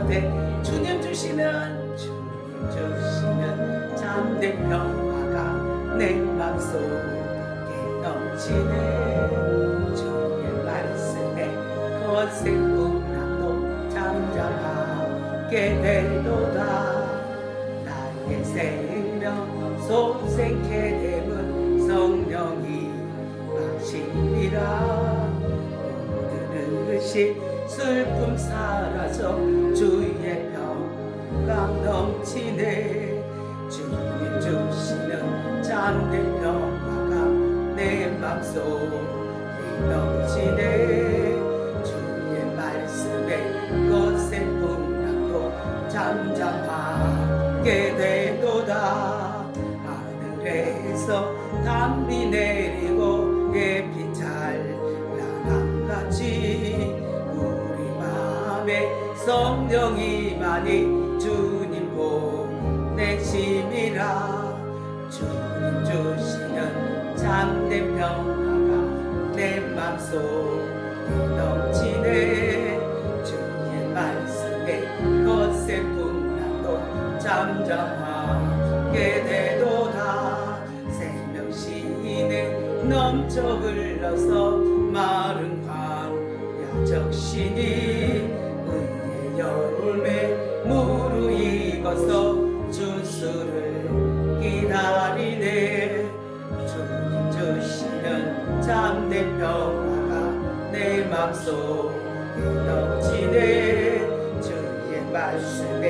가운데 주님 주시는 참된 평화가 내 맘속에 넘치네. 주의 말씀에 거센 풍랑도 잠잠하게 되도다. 나의 생명 소생케 됨은 성령이 마시리라. 모든 의식 슬픔 사라져 주의 평강 넘치네. 주님 주시는 참된 평화가 내 맘속에 넘치네. 주의 말씀에 거센 풍랑도 잠잠하게 되도다. 하늘에서 담비 내리고 햇빛 찬란함같이 우리 맘에 성령이 많이 주님 보내심이라. 주님 주시는 참된 평화가 내 맘속에 넘치네. 주의 말씀에 거센 풍랑도 잠잠하게 되도다. 생명신에 넘쳐 흘러서 마른 광야 적시니 의의 열매 무르익어서 주수를 기다리네. 주님 주시는 참된 평화가 내 맘속에 넘치네. 주의 말씀에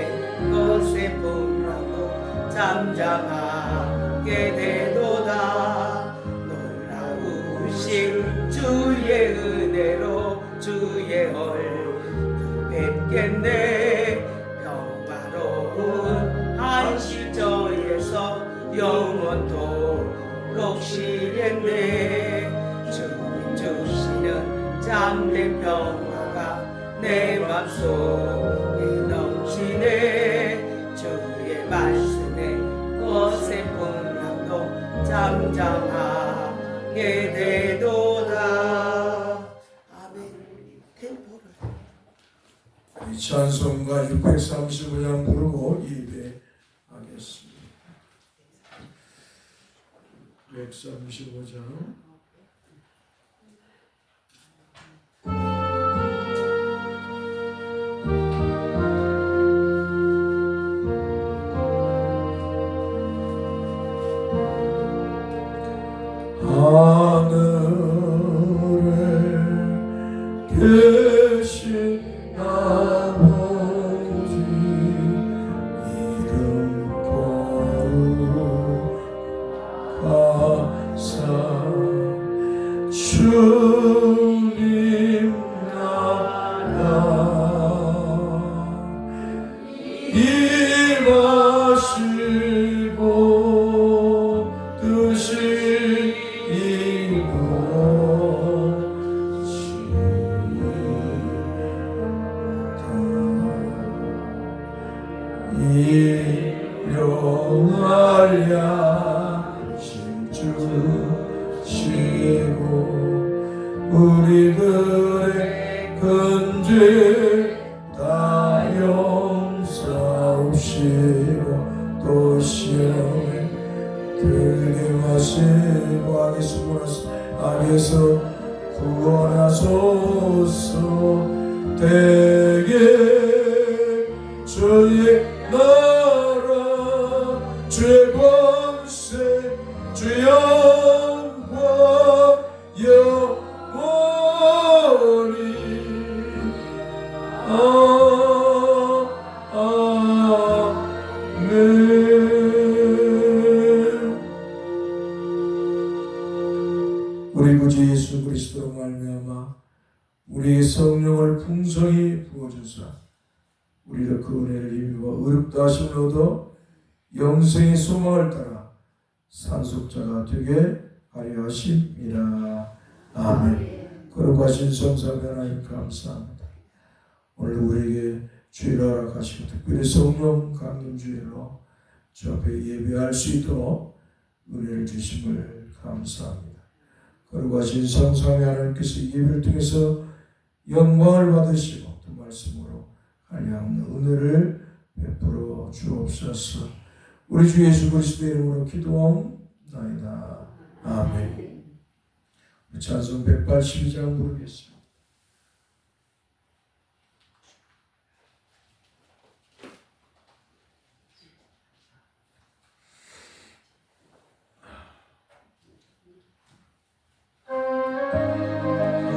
거센 풍랑도 잠잠하게 되도다. 놀라우신 주의 은혜로 주의 얼굴 뵙겠네. 평화로운 안식처에서 영원토록 쉬겠네. 주님 주시는 참된 평화가 내 맘속에 넘치네. 주의 말씀에 거센 풍랑도 잠잠하게 되도다. 아멘. 템포를 이 찬송가 635장 부르고 예배하겠습니다. 635장 하늘에 계신 아버지 이름 거룩하사 주님 나라 임하시고 뜻이 일용하랴 주시고 우리들의 근죄 다 용서하시고 또 시험에 들게 하시고 악에서 구원하소서. 대개 주의 나라 주의 권세 주 영광 영원히 아멘. 우리 구주 예수 그리스도로 말미암아 우리의 성령을 풍성히 부어주사 우리를 그 은혜를 힘입어 의롭다 하심을 얻어 영생의 소망을 따라 상속자가 되게 하려 하심이라. 아멘. 거룩하신 성삼위 하나님 감사합니다. 오늘 우리에게 주의를 허락하시고 특별히 성령 강림 주일로 주 앞에 예배할 수 있도록 은혜를 주심을 감사합니다. 거룩하신 성삼위 하나님께서 예배를 통해서 영광을 받으시고 또 말씀으로 한량 은혜를 베풀어 주옵소서. 우리 주 예수 그리스도의 이름으로 기도하옵나이다. 아멘. 찬송 182장 부르겠습니다.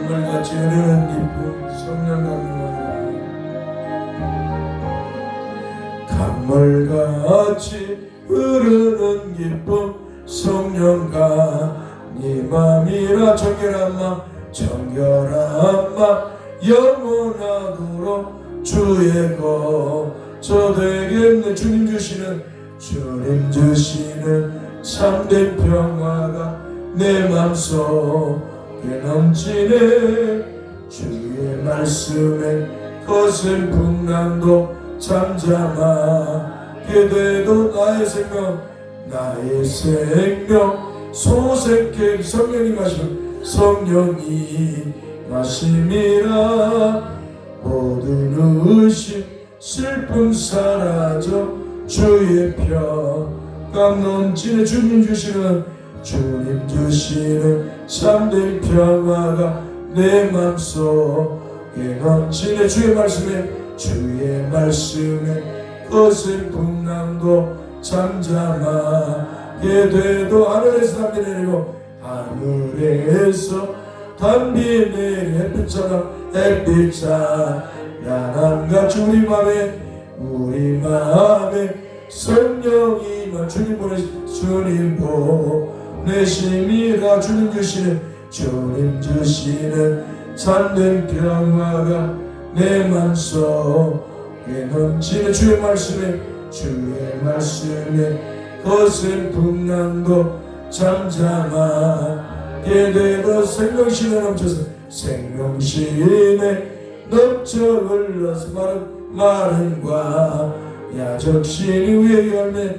하늘같이 흐르는 기쁨 성령 강물과 강물같이 흐르는 기쁨 성령과 네 맘이라 정결한 맘 영원하도록 주의 거저 되겠네. 주님 주시는 참된 평화가 내 맘속에 넘치네. 주의 말씀에 거센 풍랑도 잠잠하게 돼도 나의 생명 소생케 성령이 마심이라 모든 의심 슬픔 사라져 주의 평강 넘치네. 주님 주시는 참된 평화가 내 맘속에 넘치네. 주의 말씀에 거센 풍랑도 잠잠하게 돼도 하늘에서 담비 내리 햇빛 찬란함같이 우리 마음에 성령이만 주님 보내심이라. 주님 주시는 참된 평화가 내 맘속에 넘치네. 주의 말씀에 거센 풍랑도 잠잠하게 되도 생명신에 넘쳐 흘러서 마른과 야적신 위의 열매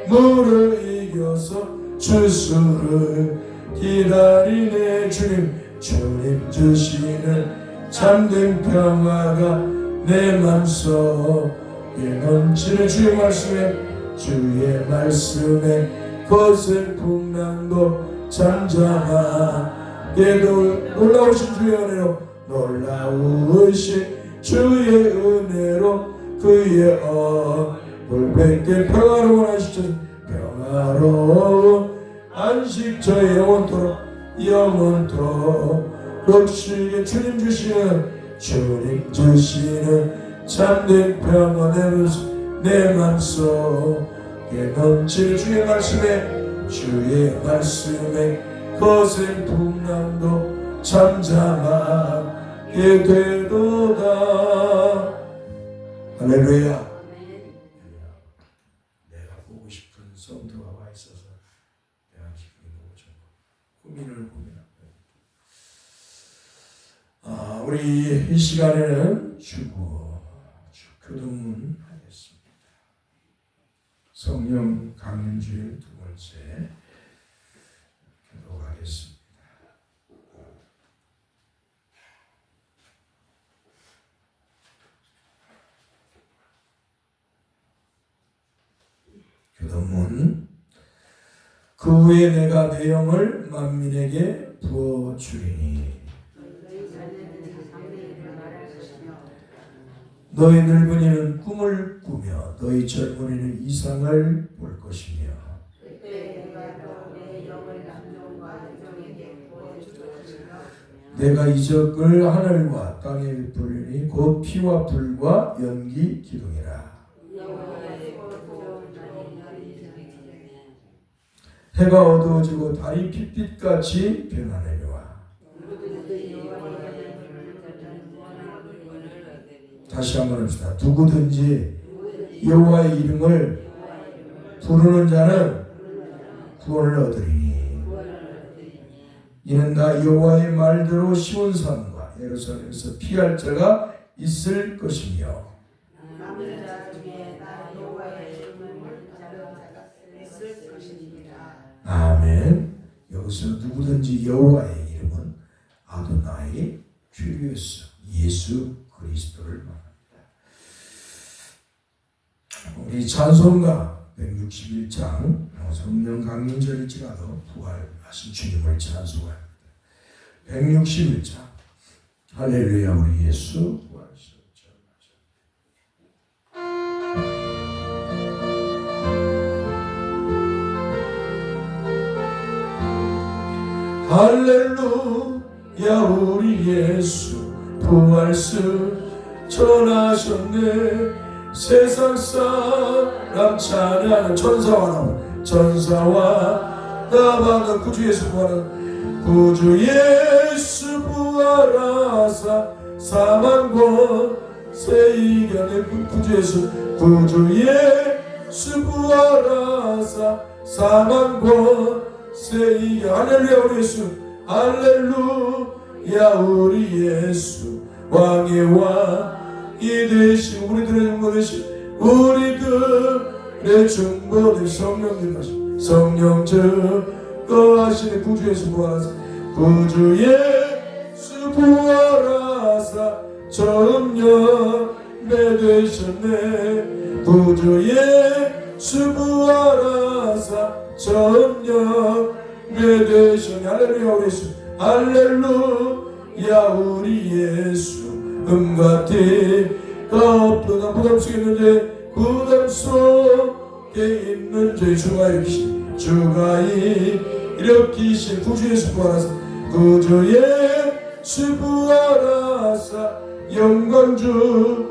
물을 이겨서 주수를 기다리네. 주님 주시는 참된 평화가 내 맘속에 넘치는. 주의 말씀에 거센 풍랑도 잠잠하게 놀라우신 주의 은혜로 그의 얼굴 뵙게 평화로운 안식 저의 영원토록 쉬게. 주님 주시는 참된 평화 내 맘속에 넘치는. 주의 말씀에 거센 풍랑도 잠잠하게 되도다. 할렐루야. 내가 보고 싶은 성도가 와 있어서 내가 기분이 너무 좋고 고민합니다. 우리 이 시간에는 주교동문 하겠습니다. 성령 강림주일 두 번째 기도하겠습니다. 교동문. 그 후에 내가 내 영을 만민에게 부어주리니 너희 늙은이는 꿈을 꾸며 너희 젊은이는 이상을 볼 것이며 내가 이적을 하늘과 땅에 부르니 곧 피와 불과 연기 기둥이라. 해가 어두워지고 달이 핏빛같이 변하느니와. 다시 한번 합시다. 누구든지 여호와의 이름을 부르는 자는 구원을 얻으리니 이는 다 여호와의 말대로 시온 산과 예루살렘에서 피할 자가 있을 것이며 아멘. 여기서 누구든지 여호와의 이름은 아도나이 큐리오스 예수 그리스도를 말합니다. 우리 찬송가 161장 성령 강림절일지라도 부활하신 주님을 찬송합니다. 161장 할렐루야 우리 예수 부활하셨죠. 할렐루야 우리 예수 부활스 전하셨네. 세상 사람 찬양하는 천사와 나바가 구주 예수 부활하는 구주 예수 부활하사 사망권세 이겨내 구주 예수 부활하사 사망권세 이겨. 할렐루야 우리 예수 할렐루야 우리 예수 왕의 왕이 되신 우리들의 중보 되신 우리들의 중보 되신 성령 되신 성령 증거하시는 구주 예수 부활하사 구주 예수 부활하사 처음 열매 되셨네. 구주 예수 부활하사 처음 열매 되셨네. 할렐루야 우리 예수 할렐루야 우리 예수 음과 티가 없도다 부담 속에 있는 죄 부담 속에 있는 죄 주가 일으키신 구주 예수 부활하사 구주 예수 부활하사 영광주로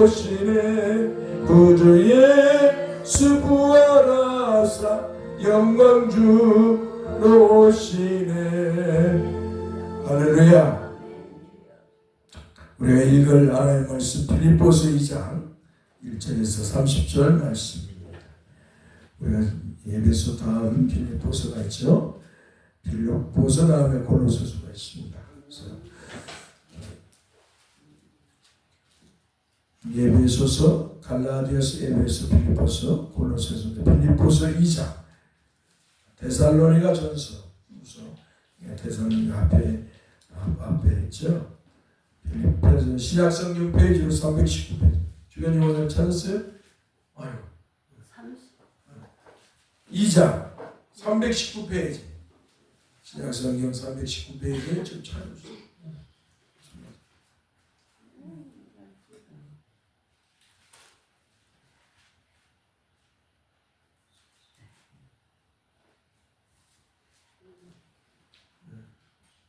오시네. 구주 예수 부활하사 영광주로 오시네. 할렐루야. 우리가 읽을 하나님의 말씀 빌립보서 2장 1절에서 30절 말씀입니다. 우리가 에베소 다음 빌립보서가 있죠. 빌립보서 다음에 골로새서가 있습니다. 그래서 에베소서, 갈라디아서, 에베소, 빌립보서, 골로새서, 빌립보서 2장, 데살로니가 전서, 데살로니가 앞에 있죠. 빌립보서 신약성경 페이지로 319페이지. 주변이 오늘 찾았어요? 아유. 2장 319페이지. 신약성경 319페이지에 좀 찾아주세요.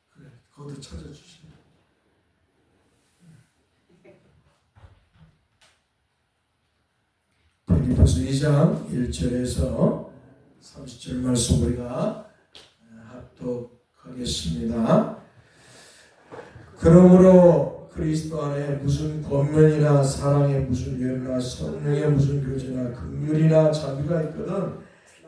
그래, 거기도 찾아주시면. 빌립보서 2장 1절에서 30절 말씀 우리가 합독하겠습니다. 그러므로 그리스도 안에 무슨 권면이나 사랑에 무슨 연이나 성령에 무슨 교제나 긍휼이나 자비가 있거든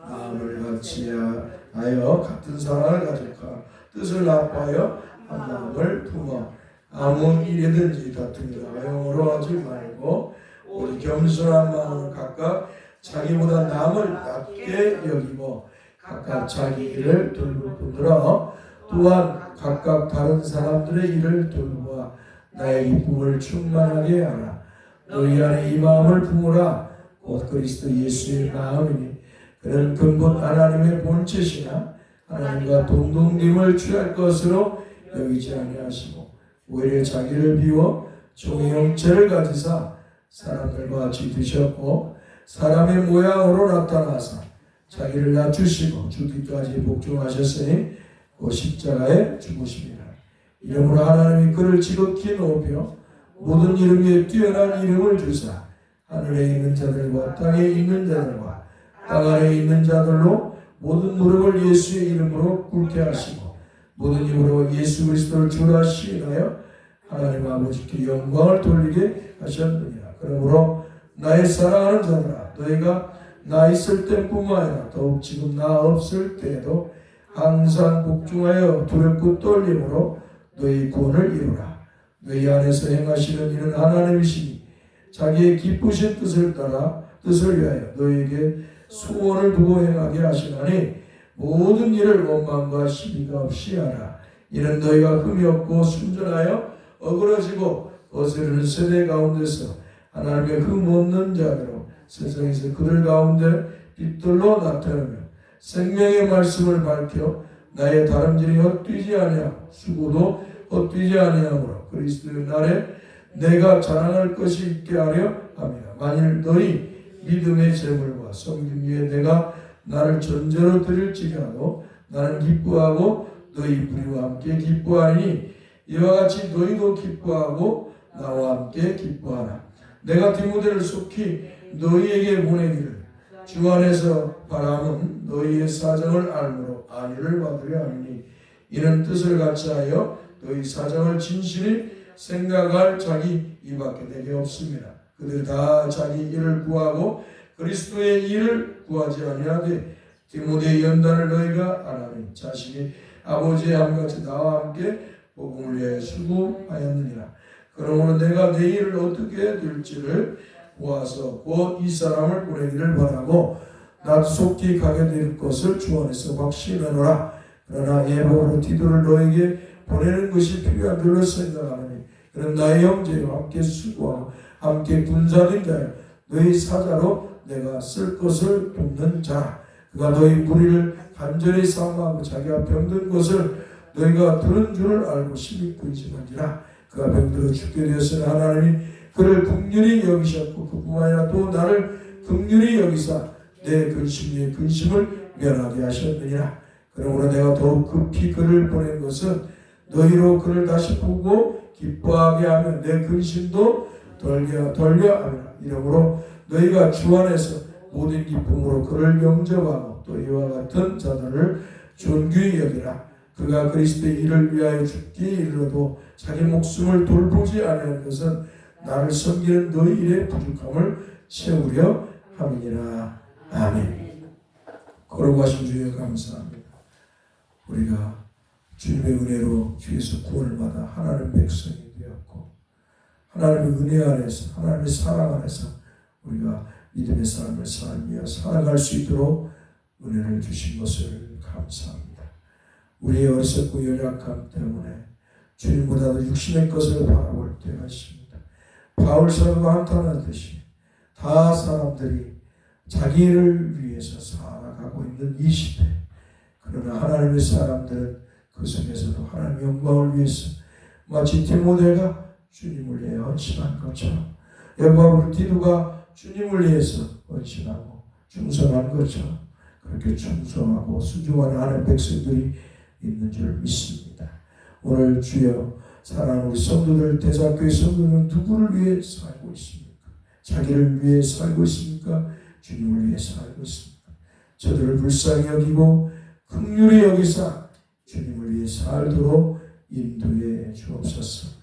마음을 같이하여 같은 사랑을 가져가 뜻을 나빠하여 한 마음을 품어 아무 일이든지 다툼이나 영으로 하지 말고 우리 겸손한 마음으로 각각 자기보다 남을 낮게 여기고 각각 자기 일을 돌보느라 또한 각각 다른 사람들의 일을 돌보아 나의 기쁨을 충만하게 하라. 너희 안에 이 마음을 품으라. 곧 그리스도 예수의 마음이니 그는 근본 하나님의 본체시나 하나님과 동등됨을 취할 것으로 여기지 아니하시고 오히려 자기를 비워 종의 형체를 가지사 사람들과 같이 드셨고 사람의 모양으로 나타나사 자기를 낮추시고 죽기까지 복종하셨으니 그 십자가에 죽으십니다. 이러므로 하나님이 그를 지극히 높여 모든 이름 위에 뛰어난 이름을 주사 하늘에 있는 자들과 땅에 있는 자들과 땅 아래에 있는 자들로 모든 무릎을 예수의 이름으로 꿇게 하시고 모든 입으로 예수 그리스도를 주라 시인하여 하나님 아버지께 영광을 돌리게 하셨느니라. 그러므로 나의 사랑하는 자들아 너희가 나 있을 때뿐만 아니라 더욱 지금 나 없을 때에도 항상 복종하여 두렵고 떨림으로 너희 구원을 이루라. 너희 안에서 행하시는 이는 하나님이시니 자기의 기쁘신 뜻을 따라 뜻을 위하여 너희에게 소원을 두고 행하게 하시나니 모든 일을 원망과 시비가 없이 하라. 이는 너희가 흠이 없고 순전하여 어그러지고 거스르는 세대 가운데서 하나님의 흠없는 자녀로 세상에서 그들 가운데 빛들로 나타나며 생명의 말씀을 밝혀 나의 다름질이 헛되지 아니하고 수고도 헛되지 아니하므로 그리스도의 날에 내가 자랑할 것이 있게 하려 합니다. 만일 너희 믿음의 제물과 섬김 위에 내가 나를 전제로 드릴지라도 나는 기뻐하고 너희 무리와 함께 기뻐하니 이와 같이 너희도 기뻐하고 나와 함께 기뻐하라. 내가 디모데를 속히 너희에게 보내기를 주 안에서 바람은 너희의 사정을 알므로 안위를 받으려 하니 이는 뜻을 같이 하여 너희 사정을 진실히 생각할 자기 이밖에 되게 없습니다. 그들 다 자기 일을 구하고 그리스도의 일을 구하지 아니하되 디모데의 연단을 너희가 안 하니 자식이 아버지의 함같이 나와 함께 복음을 위해 수고하였느니라. 그러므로 내가 내 일을 어떻게 될지를 보아서 곧 이 사람을 보내기를 바라고 나도 속히 가게 될 것을 주 안에서 확신하노라. 그러나 예복으로 디도를 너에게 보내는 것이 필요한 줄로 생각하노니 그는 나의 형제와 함께 수고하고 함께 군사된 자여 너희 사자로 내가 쓸 것을 돕는 자라. 그가 너희 무리를 간절히 사모하고 자기가 병든 것을 너희가 들은 줄을 알고 심히 근심한지라. 그가 병들어 죽게 되었으니 하나님이 그를 긍휼히 여기셨고 그뿐만 아니라 또 나를 긍휼히 여기사 내 근심 위에 근심을 면하게 하셨느니라. 그러므로 내가 더욱 급히 그를 보낸 것은 너희로 그를 다시 보고 기뻐하게 하면 내 근심도 덜려 하리라. 이러므로 너희가 주 안에서 모든 기쁨으로 그를 영접하고 또 이와 같은 자들을 존귀히 여기라. 그가 그리스도의 일을 위하여 죽기에 이르러도 자기 목숨을 돌보지 아니하는 것은 나를 섬기는 너희 일의 부족함을 채우려 함이니라. 아멘. 거룩하신 주여 감사합니다. 우리가 주님의 은혜로 주에서 구원을 받아 하나님의 백성이 되었고 하나님의 은혜 안에서 하나님의 사랑 안에서 우리가 믿음의 삶을 살며 살아갈 수 있도록 은혜를 주신 것을 감사합니다. 우리의 어리석고 연약함 때문에 주님보다도 육신의 것을 바라볼 때가 있습니다. 바울 사도가 한탄하듯이 다 사람들이 자기를 위해서 살아가고 있는 이 시대, 그러나 하나님의 사람들은 그 속에서도 하나님의 영광을 위해서 마치 디모데가 주님을 위해 헌신한 것처럼 바울 디도가 주님을 위해서 헌신하고 충성한 것처럼 그렇게 충성하고 순종하는 하나님의 백성들이 있는 줄 믿습니다. 오늘 주여 사랑하는 우리 성도들, 대사교회 성도는 누구를 위해 살고 있습니까? 자기를 위해 살고 있습니까? 주님을 위해 살고 있습니까? 저들을 불쌍히 여기고 긍휼히 여기사 주님을 위해 살도록 인도해 주옵소서.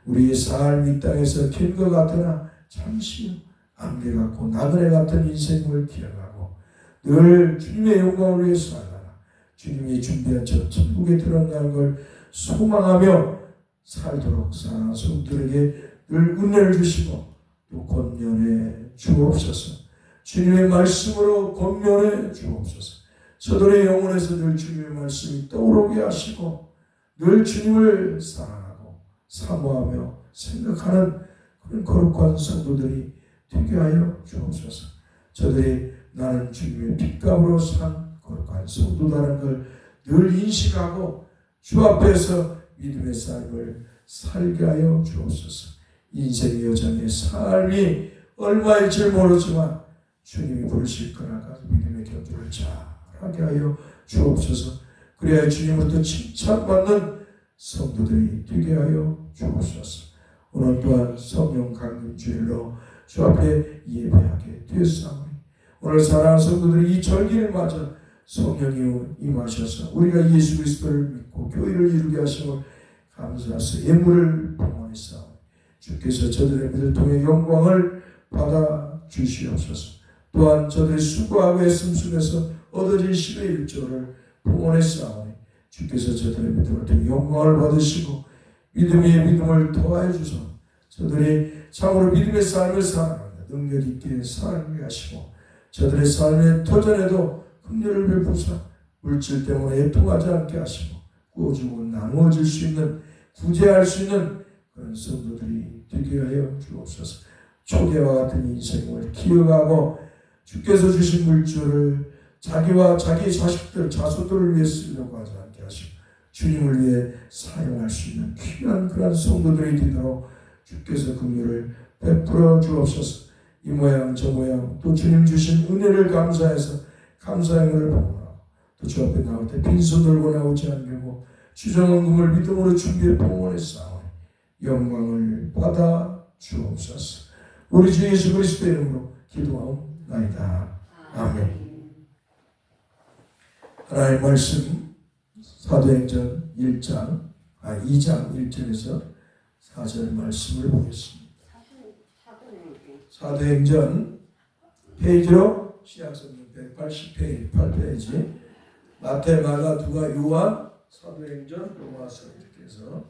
우리의 삶이 땅에서 긴 것 같으나 잠시 안개 같고 나그네 같은 인생을 기억하고 늘 주님의 영광을 위해 살아라. 주님이 준비한 저 천국에 들어가는 걸 소망하며 살도록 사랑하는 성도들에게 늘 은혜를 주시고 또 권면해 주옵소서. 주님의 말씀으로 권면해 주옵소서. 저들의 영혼에서 늘 주님의 말씀이 떠오르게 하시고 늘 주님을 사랑하고 사모하며 생각하는 그런 거룩한 성도들이 되게 하여 주옵소서. 저들이 나는 주님의 핏값으로 산 거룩한 성도라는 걸 늘 인식하고 주 앞에서 믿음의 삶을 살게 하여 주옵소서. 인생의 여정의 삶이 얼마일지 모르지만 주님이 부르실 거라가 믿음의 경주를 잘하게 하여 주옵소서. 그래야 주님으로부터 칭찬받는 성도들이 되게 하여 주옵소서. 오늘 또한 성령 강림 주일로 주 앞에 예배하게 되었사오니 오늘 사랑하는 성도들이 이 절기를 맞아 성령이 임하셔서 우리가 예수 그리스도를 믿고 교회를 이루게 하심을 감사하서 예물을 봉헌했사오니 주께서 저들의 믿음을 통해 영광을 받아 주시옵소서. 또한 저들의 수고하고 애씀 속에서 얻어진 10의 1조를 봉헌했사오니 주께서 저들의 믿음을 통해 영광을 받으시고 믿음의 믿음을 더하여 주소. 저들이 참으로 믿음의 삶을 살아가며 능력 있게 살게 하시고 저들의 삶의 터전에도 긍휼을 베푸사 물질 때문에 애통하지 않게 하시고 꾸어주고 나누어질 수 있는 구제할 수 있는 그런 성도들이 되게 하여 주옵소서. 초계와 같은 인생을 키워가고 주께서 주신 물질을 자기와 자기 자식들, 자손들을 위해 쓰려고 하지 않게 하시고 주님을 위해 사용할 수 있는 귀한 그런 성도들이 되도록 주께서 긍휼을 베풀어 주옵소서. 이 모양 저 모양 또 주님 주신 은혜를 감사해서 감사의 은혜를 봉헌하고 또 주 앞에 나올 때 빈손 들고 나오지 않고 주정헌금을 믿음으로 준비해 봉헌해 싸우니 영광을 받아 주옵소서. 우리 주 예수 그리스도의 이름으로 기도하옵나이다. 아멘. 하나님의 말씀 사도행전 2장 1절에서 4절 말씀을 보겠습니다. 사도행전 페이지로 신약성경 180페이지 8페이지 마태, 마가, 누가, 요한, 사도행전, 로마서 이렇게 해서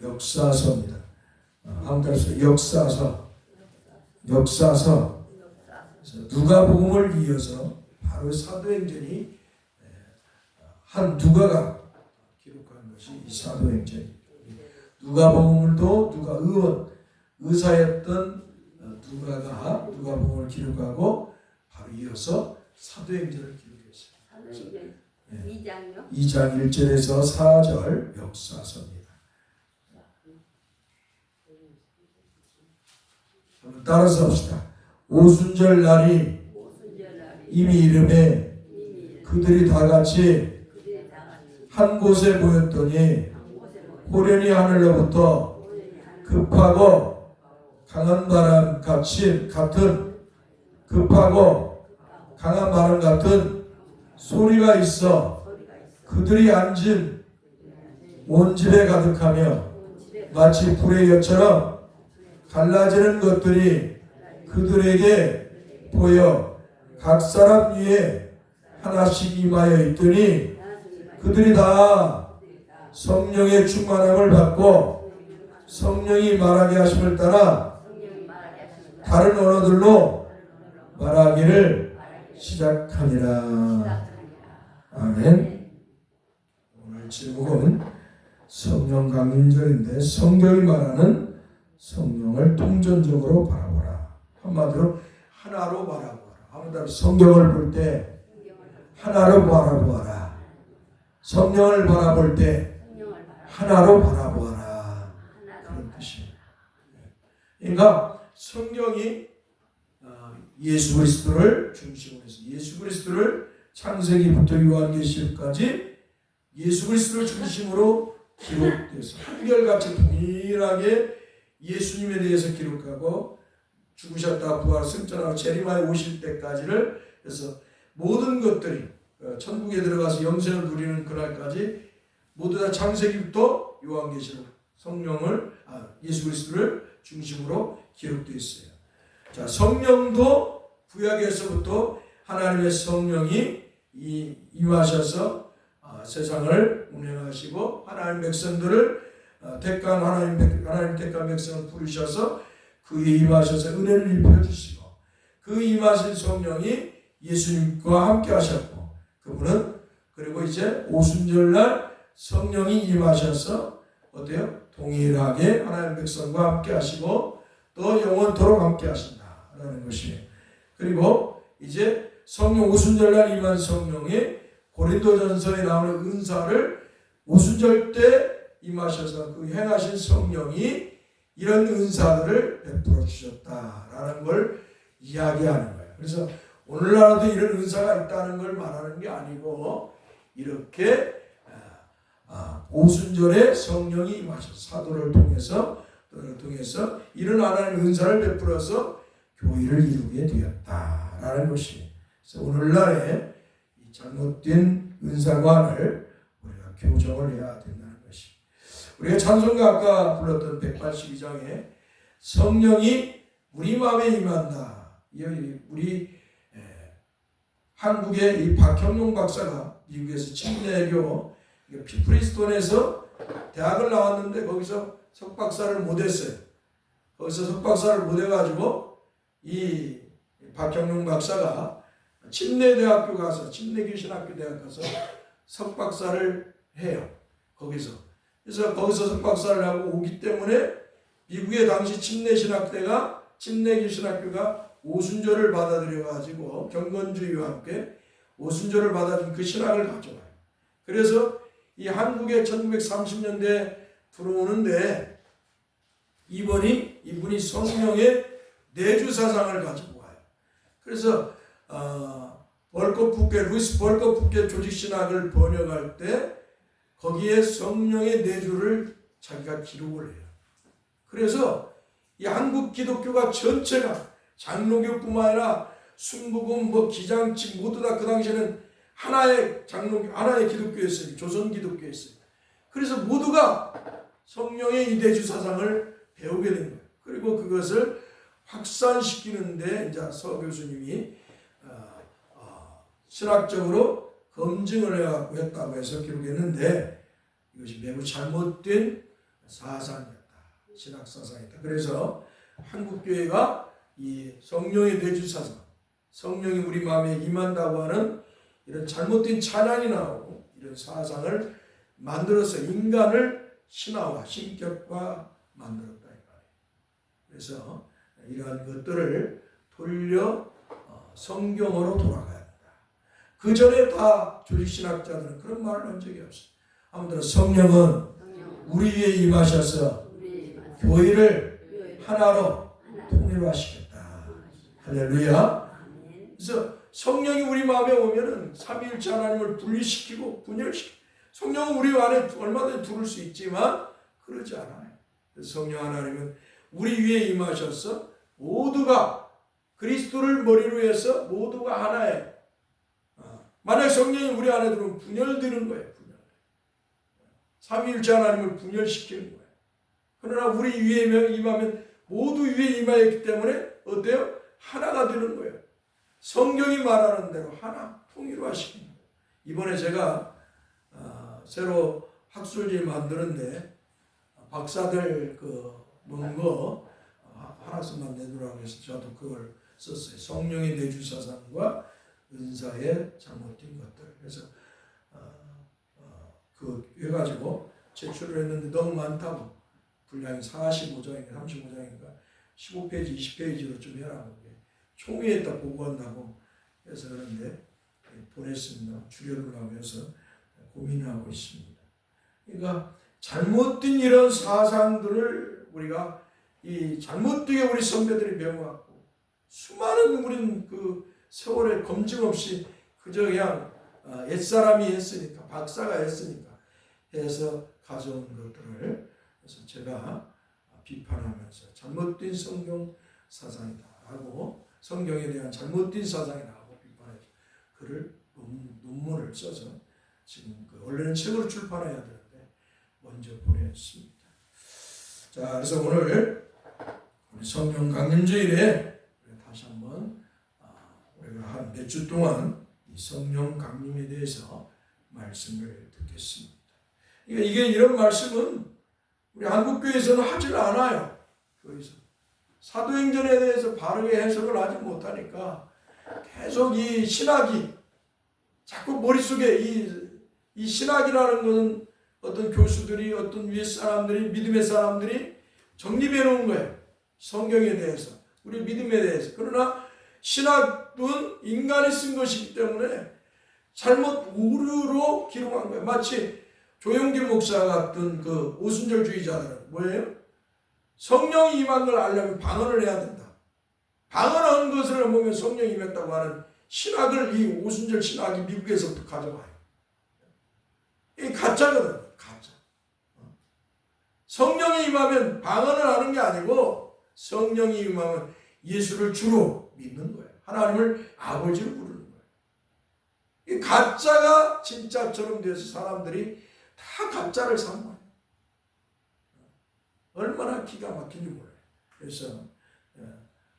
역사서입니다. 한번 따라서 역사서 누가복음을 이어서 바로 사도행전이 한 누가가 기록한 것이 이 사도행전입니다. 누가복음을도 누가 의사였던 누가가 누가복음을 기록하고 바로 이어서 사도행전을 기록했습니다. 사도행전 2장요? 2장 1절에서 4절 역사서입니다. 따라서 합시다. 오순절 날이 이미 이름에 그들이 다 같이 한 곳에 모였더니 호련히 하늘로부터 급하고 강한 바람 같은 급하고 강한 바람 같은 소리가 있어 그들이 앉은 온 집에 가득하며 마치 불의 엿처럼 갈라지는 것들이 그들에게 보여 각 사람 위에 하나씩 임하여 있더니 그들이 다 성령의 충만함을 받고 성령이 말하게 하심을 따라 다른 언어들로 말하기를 시작하니라. 아멘. 오늘 제목은 성령 강림절인데 성경이 말하는 성령을 통전적으로 바라보라. 한마디로 하나로 바라보라. 한마디로 성경을 볼 때 하나로 바라보아라. 성령을 바라볼 때 하나로 바라보아라. 그런 뜻이에요. 그러니까 성경이 예수 그리스도를 중심으로 해서 예수 그리스도를 창세기부터 요한계시록까지 예수 그리스도를 중심으로 기록돼서 한결같이 동일하게 예수님에 대해서 기록하고 죽으셨다 부활 승천하고 재림하여 오실 때까지를 해서 모든 것들이 천국에 들어가서 영생을 누리는 그날까지 모두 다 창세기부터 요한계시록 성령을 예수 그리스도를 중심으로 기록되어 있어요. 자, 성령도 구약에서부터 하나님의 성령이 임하셔서 세상을 운행하시고 하나님 백성들을 택한 하나님 택한 백성을 부르셔서 그에 임하셔서 은혜를 입혀주시고 그 임하신 성령이 예수님과 함께 하셨고 그분은 그리고 이제 오순절날 성령이 임하셔서 어때요? 동일하게 하나님 백성과 함께 하시고 또 영원토록 함께 하신다라는 것이에요. 그리고 이제 성령 오순절날 임한 성령이 고린도전서에 나오는 은사를 오순절 때 임하셔서 그 행하신 성령이 이런 은사들을 베풀어 주셨다라는 걸 이야기하는 거예요. 그래서 오늘날도 이런 은사가 있다는 걸 말하는 게 아니고 이렇게 오순절에 성령이 임하셔서 사도를 통해서 이런 하나님의 은사를 베풀어서 교회를 이루게 되었다라는 것이에요. 그래서 오늘날에 이 잘못된 은사관을 우리가 교정을 해야 된다는 것이. 우리가 찬송가 아까 불렀던 182장에 성령이 우리 마음에 임한다. 우리 한국의 이 박형용 박사가 미국에서 침례교 피프리스톤에서 대학을 나왔는데 거기서 석박사를 못했어요. 거기서 석박사를 못해가지고 이 박형용 박사가 침례대학교 가서 침례교신학교 대학 가서 석박사를 해요. 거기서 그래서 거기서 석박사를 하고 오기 때문에 미국의 당시 침례기 신학교가 오순절을 받아들여 가지고 경건주의와 함께 오순절을 받아준 그 신학을 가져와요. 그래서 이 한국에 1930년대 들어오는데 이분이 성령의 내주 사상을 가지고 와요. 그래서 루이스 벌거푸케 조직신학을 번역할 때 거기에 성령의 내주를 자기가 기록을 해요. 그래서 이 한국 기독교가 전체가 장로교뿐만 아니라 순복음, 기장집 모두 다 그 당시에는 하나의 하나의 기독교였어요. 조선 교였어요. 그래서 모두가 성령의 이 내주 사상을 배우게 된 거예요. 그리고 그것을 확산시키는데 이제 서 교수님이 신학적으로 검증을 해갖고 했다고 해서 기록했는데 이것이 매우 잘못된 사상이었다. 신학 사상이다. 그래서 한국교회가 이 성령의 내주 사상, 성령이 우리 마음에 임한다고 하는 이런 잘못된 찬양이 나오고 이런 사상을 만들어서 인간을 신화와 신격화 만들었다. 그래서 이러한 것들을 돌려 성경으로 돌아가야 한다. 그 전에 다 조직신학자들은 그런 말을 한 적이 없어요. 아무튼 성령은 우리 위에 임하셔서 교회를 하나로 통일화시켰다. 할렐루야. 그래서 성령이 우리 마음에 오면은 삼위일체 하나님을 분리시키고 분열시키고 성령은 우리 안에 얼마든지 들을 수 있지만 그러지 않아요. 성령 하나님은 우리 위에 임하셔서 모두가 그리스도를 머리로 해서 모두가 하나에 만약 성령이 우리 안에 들어오면 분열되는 거예요. 삼위일체 하나님을 분열시키는 거예요. 그러나 우리 위에 임하면 모두 위에 임하였기 때문에 어때요? 하나가 되는 거예요. 성경이 말하는 대로 하나 통일화시키는 거예요. 이번에 제가 새로 학술지 만드는데 박사들 먹은 거 하나씩만 내두라고 해서 저도 그걸 썼어요. 성령의 내주 사상과 은사의 잘못된 것들. 그래서 그 해가지고 제출을 했는데 너무 많다고 분량이 45장인가 35장인가 15페이지 20페이지로 좀 해라고 총회에다 보고한다고 해서 그런데 보냈습니다. 주려고 해서 고민하고 있습니다. 그러니까 잘못된 이런 사상들을 우리가 이 잘못되게 우리 선배들이 배워왔고 수많은 우리는 그 세월에 검증 없이 그저 그냥 옛사람이 했으니까 박사가 했으니까 해서 가져온 것들을 그래서 제가 비판하면서 잘못된 성경 사상이다 하고 성경에 대한 잘못된 사상이다 하고 비판해서 글을 논문을 써서 지금 그 원래는 책으로 출판해야 되는데 먼저 보냈습니다. 자, 그래서 오늘 우리 성령 강림주일에 다시 한번 우리가 한 몇 주 동안 이 성령 강림에 대해서 말씀을 듣겠습니다. 이게 이런 말씀은 우리 한국교회에서는 하질 않아요. 교회에서 사도행전에 대해서 바르게 해석을 하지 못하니까 계속 이 신학이 자꾸 머릿속에 이 신학이라는 것은 어떤 교수들이 어떤 위에 사람들이 믿음의 사람들이 정립해 놓은 거예요. 성경에 대해서 우리 믿음에 대해서. 그러나 신학은 인간이 쓴 것이기 때문에 잘못 오류로 기록한 거예요. 마치 조용길 목사 같은 그 오순절주의자들은 뭐예요? 성령이 임한 걸 알려면 방언을 해야 된다. 방언한 것을 보면 성령이 임했다고 하는 신학을 이 오순절 신학이 미국에서부터 가져와요. 이 가짜거든. 가짜. 성령이 임하면 방언을 하는 게 아니고 성령이 임하면 예수를 주로 믿는 거예요. 하나님을 아버지로 부르는 거예요. 이 가짜가 진짜처럼 돼서 사람들이 다 가짜를 삼아요. 얼마나 기가 막힌지 몰라요. 그래서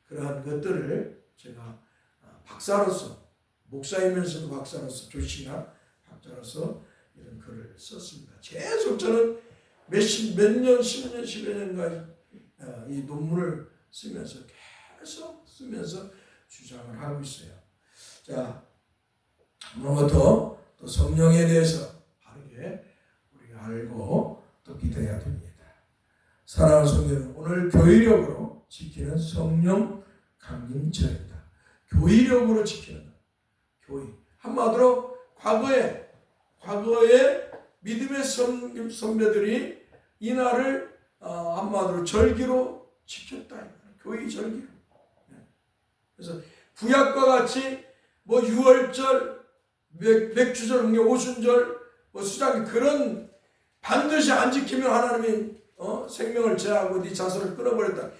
그러한 것들을 제가 박사로서 목사이면서도 박사로서 조신학 박사로서 이런 글을 썼습니다. 계속 저는 몇 년, 10년, 10여 년간 이 논문을 쓰면서 계속 쓰면서 주장을 하고 있어요. 자, 오늘부터 또 성령에 대해서 바르게 우리가 알고 또 기도해야 됩니다. 사랑하는 성도들, 오늘 교회력으로 지키는 성령 강림절입니다. 교회력으로 지키는 교회. 한마디로 과거에 믿음의 선배들이 이날을 한마디로 절기로 지켰다. 교회 절기로. 그래서 구약과 같이 뭐 유월절, 맥주절, 오순절, 뭐 수장 그런 반드시 안 지키면 하나님이 생명을 제하고 네 자손을 끊어버렸다.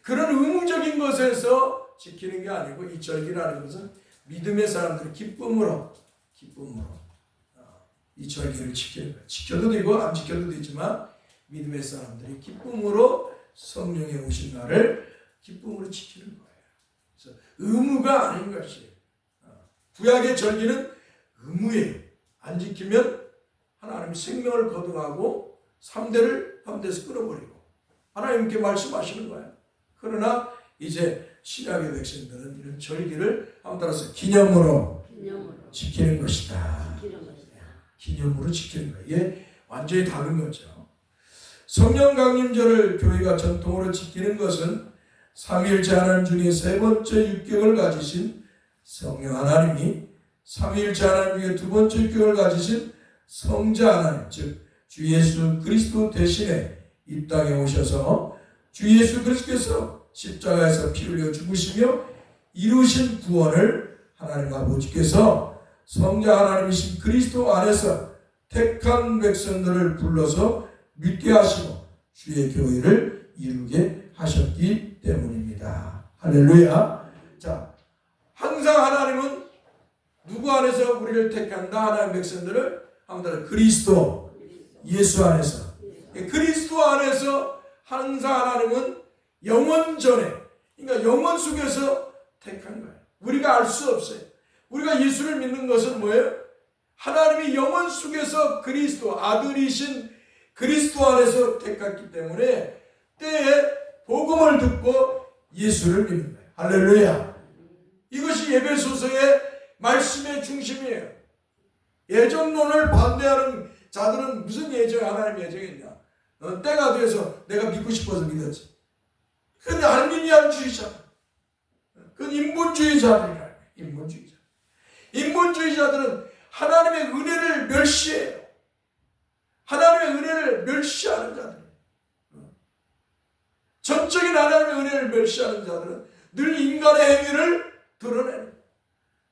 그런 의무적인 것에서 지키는 게 아니고 이 절기라는 것은 믿음의 사람들이 기쁨으로 이 절기를 지키는 거예요. 지켜도 되고 안 지켜도 되지만 믿음의 사람들이 기쁨으로 성령의 오신 날을 기쁨으로 지키는 거예요. 그래서 의무가 아닌 것이에요. 구약의 절기는 의무예요. 안 지키면 하나님 생명을 거둬가고 3대에서 끊어버리고 하나님께 말씀하시는 거예요. 그러나 이제 신약의 백성들은 이런 절기를 한번 따라서 기념으로 지키는 것이다. 기념으로 지키는 거예요. 이게 완전히 다른 거죠. 성령 강림절을 교회가 전통으로 지키는 것은 삼위일체 하나님 중에 세 번째 육격을 가지신 성령 하나님이 삼위일체 하나님 중에 두 번째 육격을 가지신 성자 하나님, 즉 주 예수 그리스도 대신에 이 땅에 오셔서 주 예수 그리스도께서 십자가에서 피 흘려 죽으시며 이루신 구원을 하나님 아버지께서 성자 하나님이신 그리스도 안에서 택한 백성들을 불러서 믿게 하시고 주의 교회를 이루게 하셨기 때문입니다. 할렐루야. 자, 항상 하나님은 누구 안에서 우리를 택한다? 하나님의 백성들을 한번 그리스도 예수 안에서, 그리스도 안에서 항상 하나님은 영원 전에, 그러니까 영원 속에서 택한 거예요. 우리가 알 수 없어요. 우리가 예수를 믿는 것은 뭐예요? 하나님이 영원 속에서 그리스도 아들이신 그리스도 안에서 택했기 때문에 때에 복음을 듣고 예수를 믿는 거예요. 할렐루야. 이것이 예배소서의 말씀의 중심이에요. 예정론을 반대하는 자들은 무슨 하나님 예정이냐? 때가 돼서 내가 믿고 싶어서 믿었지. 그런데 알미니안주의자, 그건 인본주의자들이라. 인본주의자들은 하나님의 은혜를 멸시해요. 하나님의 은혜를 멸시하는 자들. 전적인 하나님의 은혜를 멸시하는 자들은 늘 인간의 행위를 드러내는,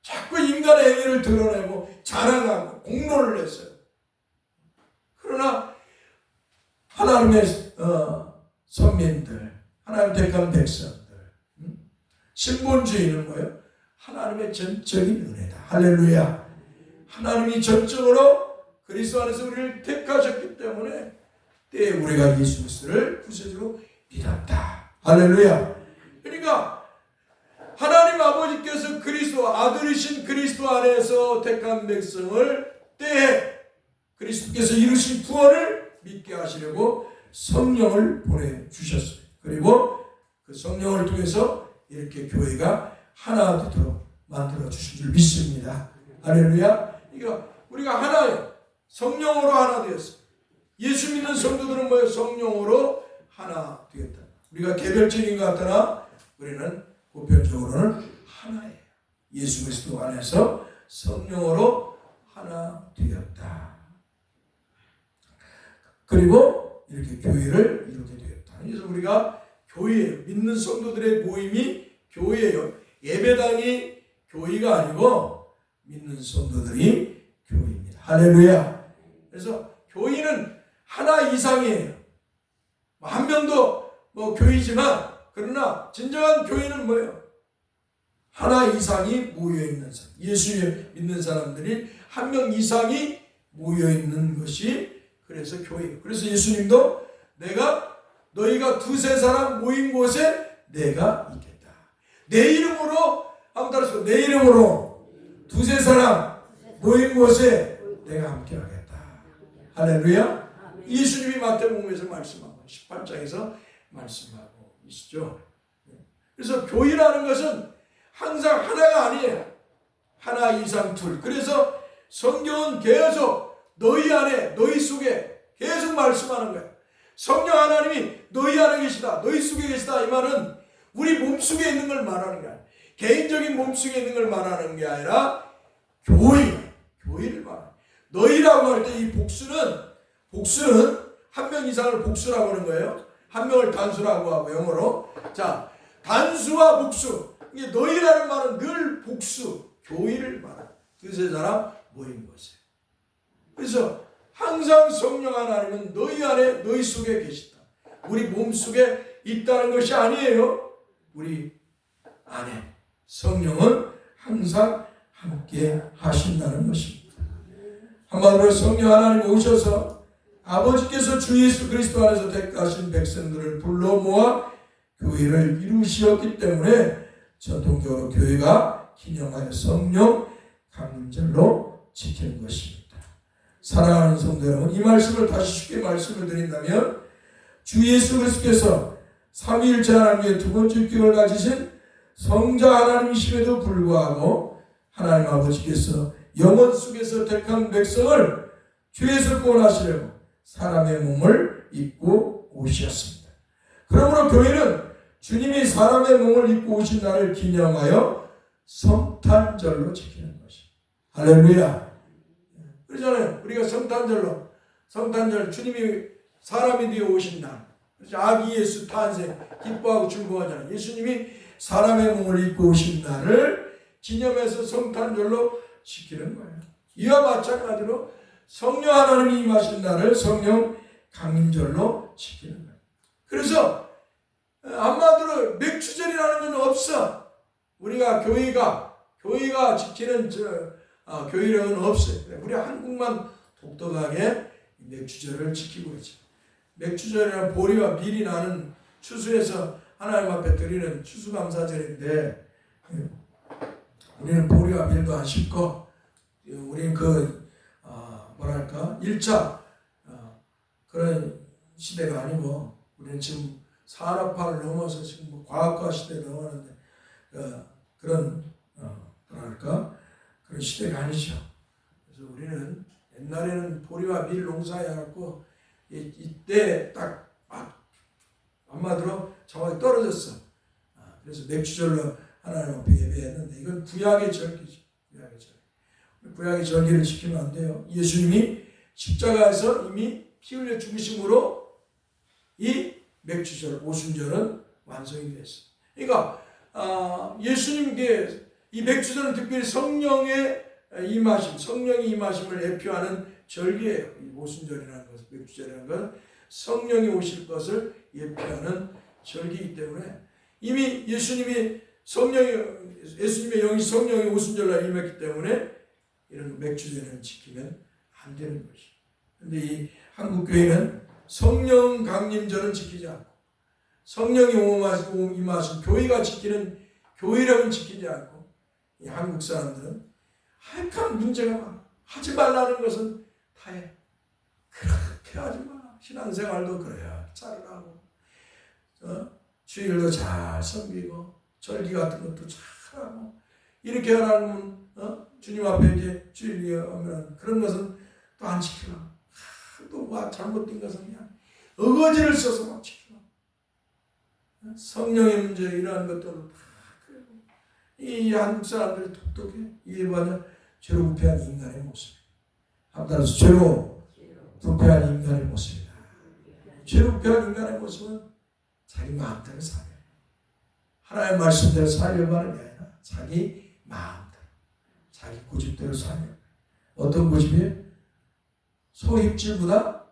자꾸 인간의 행위를 드러내고 자랑하고 공로를 했어요. 그러나 하나님의 선민들, 하나님 택한 백성들, 신본주의는 뭐예요? 하나님의 전적인 은혜다. 할렐루야. 하나님이 전적으로 그리스도 안에서 우리를 택하셨기 때문에 때에 우리가 예수 그리스도를 구세주로 믿었다. 할렐루야. 그러니까 하나님 아버지께서 그리스도 아들이신 그리스도 안에서 택한 백성을 때에 그리스도께서 이루신 구원을 믿게 하시려고 성령을 보내주셨어요. 그리고 그 성령을 통해서 이렇게 교회가 하나 되도록 만들어주신 줄 믿습니다. 할렐루야. 그러니까 우리가 하나예요. 성령으로 하나 되었어요. 예수 믿는 성도들은 뭐예요? 성령으로 하나 되었다. 우리가 개별적인 것 같으나 우리는 보편적으로는 하나예요. 예수 그리스도 안에서 성령으로 하나 되었다. 그리고 이렇게 교회를 이루게 되었다. 그래서 우리가 교회예요. 믿는 성도들의 모임이 교회예요. 예배당이 교회가 아니고 믿는 성도들이 교회입니다. 할렐루야. 그래서 교회는 하나 이상이에요. 한 명도 교회지만 그러나 진정한 교회는 뭐예요? 하나 이상이 모여있는 사람. 예수 믿는 사람들이 한 명 이상이 모여있는 것이 그래서 교회예요. 그래서 예수님도 너희가 두세 사람 모인 곳에 내가 있겠다. 내 이름으로 한번 따라서 내 이름으로 두세 사람 모인 곳에 내가 함께 하겠다. 할렐루야. 예수님이 마태복음에서 말씀하고 18장에서 말씀하고 있죠. 그래서 교회라는 것은 항상 하나가 아니에요. 하나 이상 둘. 그래서 성경은 계속 너희 안에 너희 속에 계속 말씀하는 거예요. 성령 하나님이 너희 안에 계시다, 너희 속에 계시다. 이 말은 우리 몸속에 있는 걸 말하는 게 아니라, 개인적인 몸속에 있는 걸 말하는 게 아니라 교회를 말하는. 너희라고 할 때 이 복수는 한 명 이상을 복수라고 하는 거예요. 한 명을 단수라고 하고 영어로. 자, 단수와 복수. 이게 너희라는 말은 늘 복수, 교회를 말하는. 두세 사람 모인 것이에요. 그래서 항상 성령 하나님은 너희 안에, 너희 속에 계시다. 우리 몸 속에 있다는 것이 아니에요. 우리 안에 성령은 항상 함께 하신다는 것입니다. 한마디로 성령 하나님 오셔서 아버지께서 주 예수 그리스도 안에서 택하신 백성들을 불러 모아 교회를 이루시었기 때문에 전통적으로 교회가 기념하여 성령 강림절로 지키는 것입니다. 사랑하는 성도 여러분, 이 말씀을 다시 쉽게 말씀을 드린다면 주 예수 그리스도께서 삼위일체 하나님의 두 번째 육격을 가지신 성자 하나님이심에도 불구하고 하나님 아버지께서 영혼 속에서 택한 백성을 죄에서 구원하시려고 사람의 몸을 입고 오셨습니다. 그러므로 교회는 주님이 사람의 몸을 입고 오신 날을 기념하여 성탄절로 지키는 것입니다. 할렐루야. 그러잖아요. 우리가 성탄절 주님이 사람이 되어 오신 날, 아기 예수 탄생 기뻐하고 즐거워하잖아요. 예수님이 사람의 몸을 입고 오신 날을 기념해서 성탄절로 지키는 거예요. 이와 마찬가지로 성령 하나님이 임하신 날을 성령 강림절로 지키는 거예요. 그래서 한마디로 맥주절이라는 건 없어. 우리가 교회가 지키는 교회력은 없어요. 우리 한국만 독특하게 맥주절을 지키고 있죠. 맥주절이란 보리와 밀이 나는 추수에서 하나님 앞에 드리는 추수감사절인데, 우리는 보리와 밀도 안 심고, 우리는 뭐랄까 1차 그런 시대가 아니고, 우리는 지금 산업화를 넘어서 지금 뭐 과학화 시대에 넘어가는데 그런 뭐랄까 그런 시대가 아니죠. 그래서 우리는 옛날에는 보리와 밀 농사해갖고 이때 딱 한마디로 정확히 떨어졌어. 그래서 맥주절로 하나님 앞에 예배했는데, 이건 구약의 절기죠. 구약의 절기를 지키면 안 돼요. 예수님이 십자가에서 이미 피 흘려 죽으심으로 이 맥주절, 오순절은 완성이 됐어요. 그러니까 예수님께 이 맥주절은 특별히 성령의 임하심, 성령이 임하심을 대표하는 절기예요. 이 오순절이라는 것은, 맥주절이라는 것은 성령이 오실 것을 예표하는 절기이기 때문에 이미 예수님의 영이 성령의 오순절로 임했기 때문에 이런 맥주절을 지키면 안 되는 것이죠. 그런데 이 한국교회는 성령 강림절은 지키지 않고, 성령이 임하신 교회가 지키는 교회력은 지키지 않고, 이 한국 사람들은 한칸 문제가 많아. 하지 말라는 것은 다 해. 그렇게 하지 마. 신앙생활도 그래야 잘하고, 주일도 잘 섬기고, 절기 같은 것도 잘하고, 이렇게 하라면 주님 앞에 이제 주일이 오면 그런 것은 또 안 지키라. 또 뭐 잘못된 것은 그냥 어거지를 써서 막 지키라. 성령의 문제 이러한 것들은 다 그래요. 이 한국 사람들이 독특해. 이게 뭐냐? 죄로 부패한 인간의 모습. 따라서 죄로 부패한 인간의 모습이다. 죄로 부패한 인간의 모습은 자기 마음대로 살아요. 하나님의 말씀대로 살려고 하는 게 아니라 자기 마음대로, 자기 고집대로 살려고. 어떤 고집이에요? 소입질보다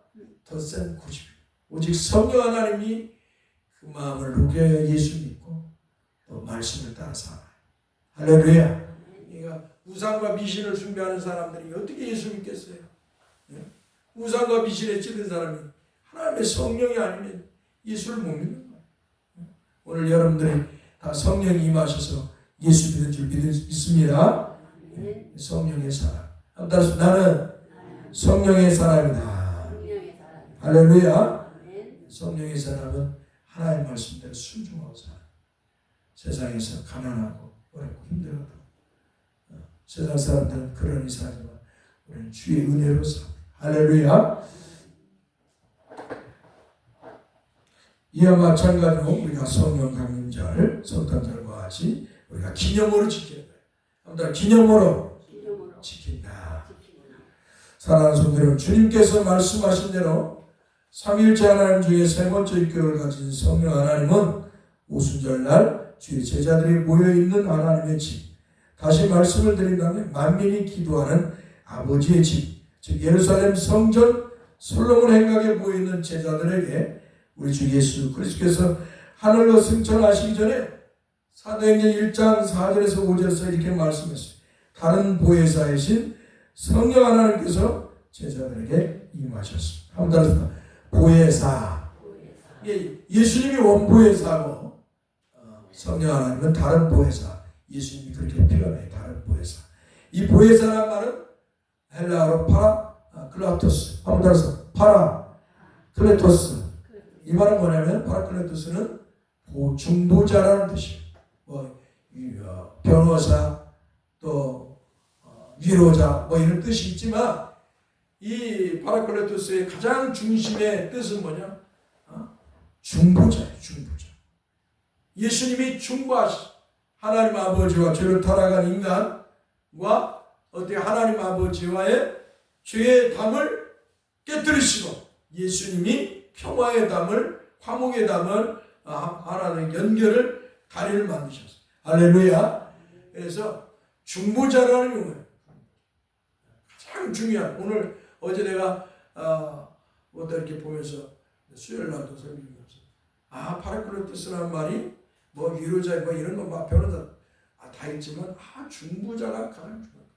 더 센 고집이에요. 오직 성령 하나님이 그 마음을 녹여야 예수 믿고 또 말씀을 따라 살아요. 할렐루야. 그러니까 우상과 미신을 숭배하는 사람들이 어떻게 예수 믿겠어요? 우상과 미신에 찌든 사람이 하나님의 성령이 아니면 예수를 못 믿는 거예요. 오늘 여러분들이 다 성령이 임하셔서 예수 믿는 줄 믿습니다. 성령의 사람. 따라서 나는 성령의 사람이다. 할렐루야. 성령의 사람은 하나님의 말씀대로 순종하고 살아요. 세상에서 가난하고 어렵고 힘들어도 세상 사람들은 그러니 살지만 우리는 주의 은혜로 삽니다. 할렐루야. 이와 마찬가지로 우리가 성령 강림절, 성탄절과 같이 우리가 기념으로 지키는 거예요. 아무튼 기념으로 지킨다. 사랑하는 성도 여러분, 주님께서 말씀하신 대로 삼위일체 하나님 중에 세 번째 육격을 가진 성령 하나님은 오순절날 주의 제자들이 모여있는 하나님의 집, 다시 말씀을 드린다면 만민이 기도하는 아버지의 집, 즉 예루살렘 성전 솔로몬 행각에 모여있는 제자들에게 우리 주 예수 그리스도께서 하늘로 승천하시기 전에 사도행전 1장 4절에서 5절에서 이렇게 말씀했어요. 다른 보혜사이신 성령 하나님께서 제자들에게 임하셨습니다. 한번 따라서 보혜사. 예수님이 원보혜사고 성령 하나님은 다른 보혜사. 예수님이 그렇게 표현해요. 다른 보혜사. 이 보혜사란 말은 헬라어로 파라클라토스. 한번 따라서 파라클레토스. 이 말은 뭐냐면 파라클레토스는 중보자라는 뜻이에요. 변호사 또 위로자 이런 뜻이 있지만 이 파라클레토스의 가장 중심의 뜻은 뭐냐? 중보자예요. 중보자. 예수님이 중보하시 하나님 아버지와 죄를 타락한 인간과 어떻게 하나님 아버지와의 죄의 담을 깨뜨리시고 예수님이 평화의 담을 화목의 담을 하나님 연결을 다리를 만드셨어요. 할렐루야. 그래서 중보자라는 용어예요. 가장 중요한 오늘 어제 내가 이렇게 보면서 수요일 날도 설교하면서 파라클레토스라는 말이 위로자 이런 거 막 변호사 다 있지만 중보자가 가장 중요해요.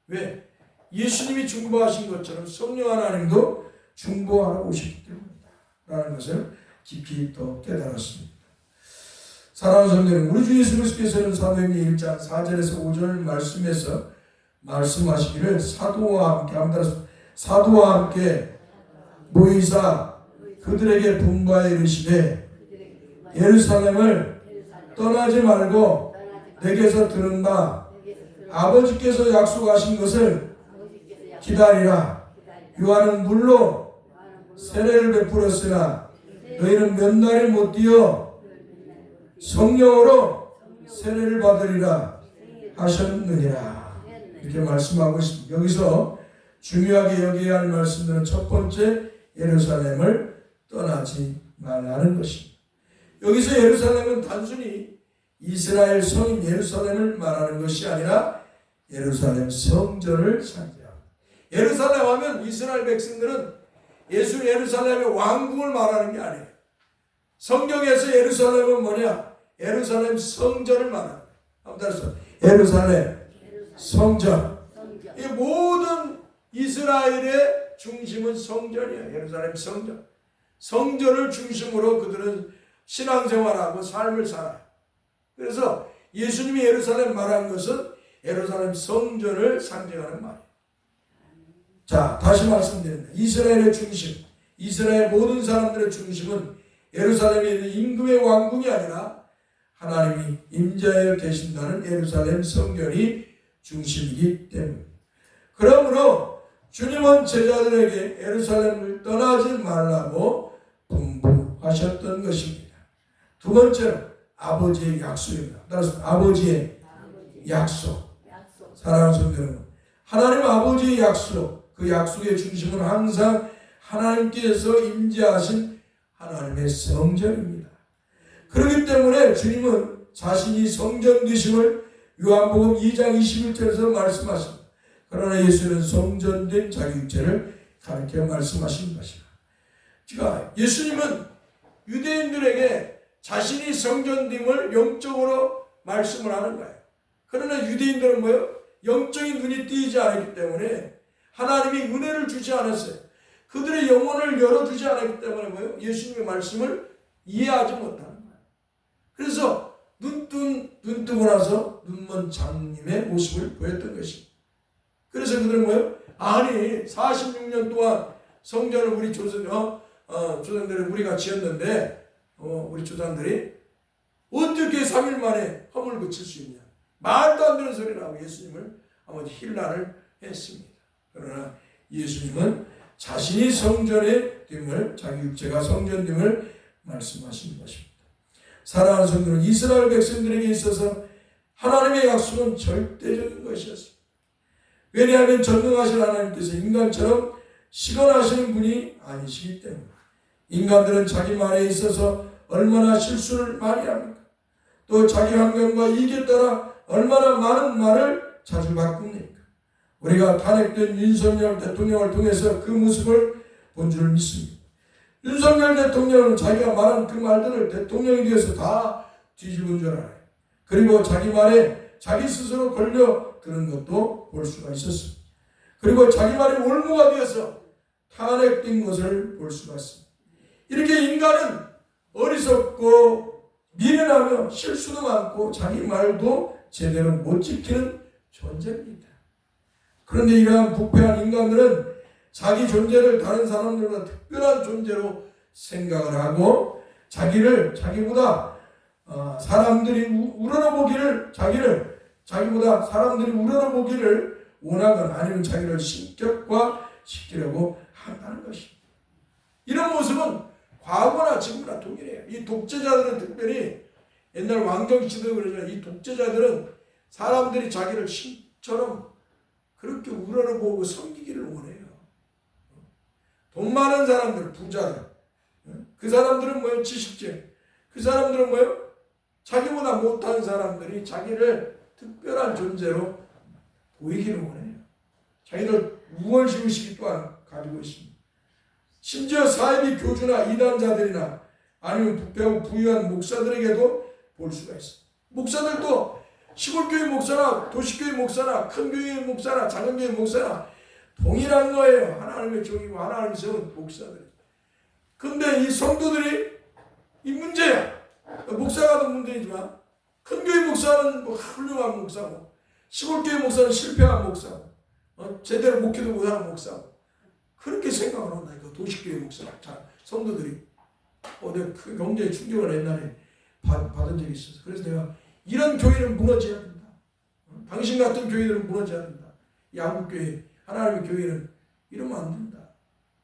왜? 예수님이 중보하신 것처럼 성령 하나님도 중보하러 오셨기 때문이다 라는 것을 깊이 또 깨달았습니다. 사랑하는 성도 여러분, 우리 주 예수 그리스도께서는 사도행전 1장 4절에서 5절 말씀에서 말씀하시기를 사도와 함께 모이사 그들에게 분부하여 이르시되 예루살렘을 떠나지 말고 내게서 들은 바 아버지께서 약속하신 것을 기다리라. 요한은 물로 세례를 베풀었으나 너희는 몇 날이 못 뛰어 성령으로 세례를 받으리라 하셨느니라. 이렇게 말씀하고 있습니다. 여기서 중요하게 여겨야 할 말씀들은 첫 번째 예루살렘을 떠나지 말라는 것입니다. 여기서 예루살렘은 단순히 이스라엘 성인 예루살렘을 말하는 것이 아니라 예루살렘 성전을 상징합니다. 예루살렘 하면 이스라엘 백성들은 예루살렘의 왕궁을 말하는 게 아니에요. 성경에서 예루살렘은 뭐냐? 예루살렘 성전을 말하는 거예요. 따라서 예루살렘 성전. 이 모든 이스라엘의 중심은 성전이에요. 예루살렘 성전. 성전을 중심으로 그들은 신앙생활하고 삶을 살아요. 그래서 예수님이 예루살렘 말한 것은 예루살렘 성전을 상징하는 말이에요. 자, 다시 말씀드립니다. 이스라엘의 중심, 이스라엘 모든 사람들의 중심은 예루살렘에 있는 임금의 왕궁이 아니라 하나님이 임재하여 계신다는 예루살렘 성전이 중심이기 때문입니다. 그러므로 주님은 제자들에게 예루살렘을 떠나지 말라고 분부하셨던 것입니다. 두 번째로 아버지의 약속입니다. 따라서 아버지의 약속. 사랑하는 성도 여러분, 하나님 아버지의 약속, 그 약속의 중심은 항상 하나님께서 임재하신 하나님의 성전입니다. 그렇기 때문에 주님은 자신이 성전 되심을 요한복음 2장 21절에서 말씀하십니다. 그러나 예수는 성전된 자기 육체를 가르쳐 말씀하신 것이다. 그러니까 예수님은 유대인들에게 자신이 성전됨을 영적으로 말씀을 하는 거예요. 그러나 유대인들은 뭐예요? 영적인 눈이 띄지 않았기 때문에 하나님이 은혜를 주지 않았어요. 그들의 영혼을 열어주지 않았기 때문에 뭐예요? 예수님의 말씀을 이해하지 못하는 거예요. 그래서 눈 뜨고 나서 눈먼 장님의 모습을 보였던 것입니다. 그래서 그들은 뭐예요? 아니 46년 동안 성전을 우리 조상들이 우리가 지었는데 우리 조상들이 어떻게 3일 만에 허물 고칠 수 있냐? 말도 안 되는 소리라고 예수님을 아버지 힐난을 했습니다. 그러나 예수님은 자신이 성전의 됨을, 자기 육체가 성전됨을 말씀하신 것입니다. 사랑하는 성도는 이스라엘 백성들에게 있어서 하나님의 약속은 절대적인 것이었습니다. 왜냐하면 전능하신 하나님께서 인간처럼 시건하시는 분이 아니시기 때문에. 인간들은 자기 말에 있어서 얼마나 실수를 많이 합니까? 또 자기 환경과 이익에 따라 얼마나 많은 말을 자주 바꿉니까? 우리가 탄핵된 윤석열 대통령을 통해서 그 모습을 본 줄 믿습니다. 윤석열 대통령은 자기가 말한 그 말들을 대통령에 대해서 다 뒤집은 줄 알아요. 그리고 자기 말에 자기 스스로 걸려 드는 것도 볼 수가 있었습니다. 그리고 자기 말이 올무가 되어서 탄핵된 것을 볼 수가 있습니다. 이렇게 인간은 어리석고 미련하며 실수도 많고 자기 말도 제대로 못 지키는 존재입니다. 그런데 이러한 부패한 인간들은 자기 존재를 다른 사람들보다 특별한 존재로 생각을 하고 자기보다 사람들이 우러러보기를 자기보다 사람들이 우러러보기를 원하거나 아니면 자기를 신격화시키려고 한다는 것입니다. 이런 모습은 과거나 지금이나 동일해요. 이 독재자들은 특별히 옛날 왕정 시대도 그러잖아요. 이 독재자들은 사람들이 자기를 신처럼 그렇게 우러러보고 섬기기를 원해요. 돈 많은 사람들, 부자들, 그 사람들은 뭐예요? 지식제. 그 사람들은 뭐예요? 자기보다 못한 사람들이 자기를 특별한 존재로 보이기를 원해요. 자기들 우월의식이 또한 가지고 있습니다. 심지어 사이비 교주나 이단자들이나 아니면 부패하고 부유한 목사들에게도 볼 수가 있습니다. 목사들도 시골교회 목사나 도시교회 목사나 큰 교회 목사나 작은 교회 목사나 동일한 거예요. 하나님의 종이고 하나님의 세운 목사들. 근데 이 성도들이 이 문제야. 목사가 더 문제이지만 큰 교회 목사는 뭐 훌륭한 목사고 시골교회 목사는 실패한 목사고 제대로 목회도 못하는 목사고 그렇게 생각을 한다니까. 도시교회 목사 성도들이 내가 그 굉장히 충격을 옛날에 받은 적이 있었어. 그래서 내가 이런 교회는 무너져야 된다. 당신 같은 교회들은 무너져야 된다. 이 한국교회 하나님의 교회는 이러면 안 된다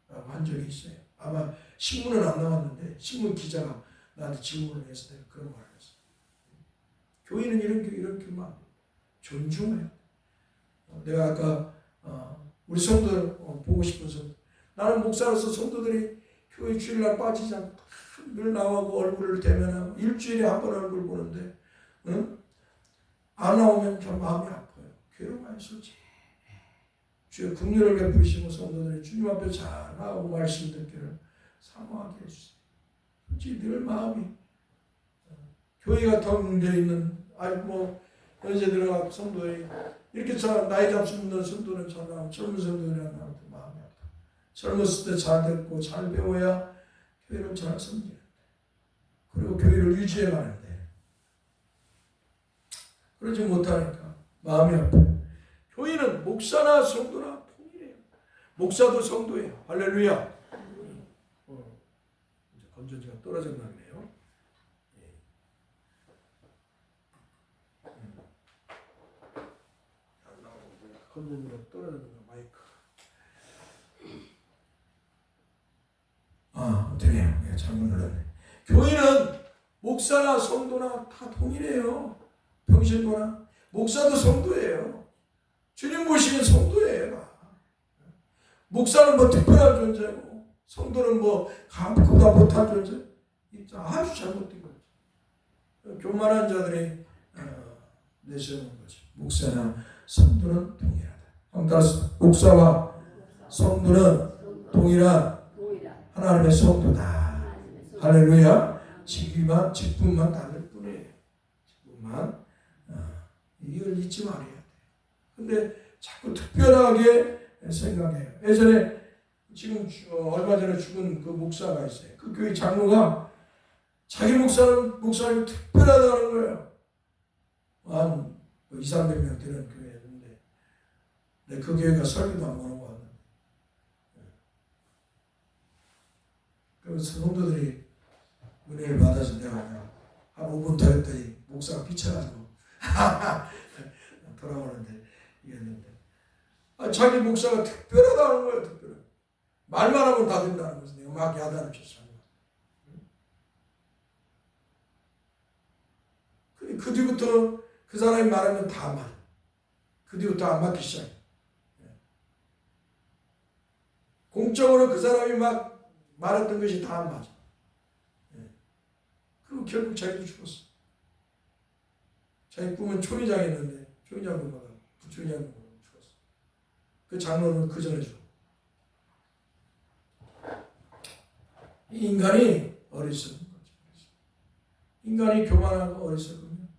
라고 한 적이 있어요. 아마 신문은 안 나왔는데 신문 기자가 나한테 질문을 해서 내가 그런 말을 했어요. 교회는 이런 교회만 안 돼. 존중해요. 내가 아까 우리 성도들 보고 싶어서 나는 목사로서 성도들이 교회 주일날 빠지지 않고 늘 나오고 얼굴을 대면하고 일주일에 한 번 얼굴 보는데 안 나오면 좀 마음이 아파요. 괴로워요. 솔직히. 주의 긍휼을 베푸시고 성도들이 주님 앞에 잘 나오고 말씀 듣기를 사모하게 해주세요. 솔직히 늘 마음이 교회가 더 문제있는 연세 들어가고 성도들이 이렇게 나이 잡수는 성도는 잘 나오고 젊은 성도들이 안 나오고 마음이 아파. 젊었을 때 잘 듣고 잘 배워야 교회를 잘 섬겨야 돼. 그리고 교회를 유지해 가는데 그러지 못하니까 마음이 아파요. 교회는 목사나 성도나 통일해요. 목사도 성도예요. 할렐루야. 이제 건전지가 떨어졌나 보네요. 건전지가 떨어졌나 마이크. 되네요. 잘못 눌렀네. 교회는 목사나 성도나 다 동일해요. 평신도나 목사도 성도예요. 주님 보시기엔 성도예요. 목사는 뭐 특별한 존재고 성도는 뭐 그보다 못한 존재. 아주 잘못된 거죠. 교만한 자들이 내세우는 거죠. 목사나 성도는 동일하다. 따라서 목사와 성도는 동일한 하나님의 성도다. 할렐루야. 직분만 다를 뿐이에요. 직분만. 이걸 잊지 말아야 돼. 근데 자꾸 특별하게 생각해요. 예전에 지금 얼마 전에 죽은 그 목사가 있어요. 그 교회 장로가 자기 목사님이 특별하다는 거예요. 한 200~300명 되는 교회였는데 그 교회가 설교도 안 오고 왔는데 그래서 성도들이 은혜를 받아서 내가 한 5분 더 했더니 목사가 피쳐가지고 돌아오는데 이랬는데 자기 목사가 특별하다는 거예요. 특별해. 말만 하면 다 된다는 것을 내가 막 야단을 쳤어요. 그 뒤부터 그 사람이 말하면 다 맞아. 그 뒤부터 안 맞기 시작해. 공적으로 그 사람이 막 말했던 것이 다 안 맞아. 그리고 결국 자기도 죽었어. 자기 꿈은 초리장이었는데 초리장군보다 부초리장군보다 죽었어. 그 장로는 그 전에 죽었어. 이 인간이 어리석은 거죠. 인간이 교만하고 어리석으면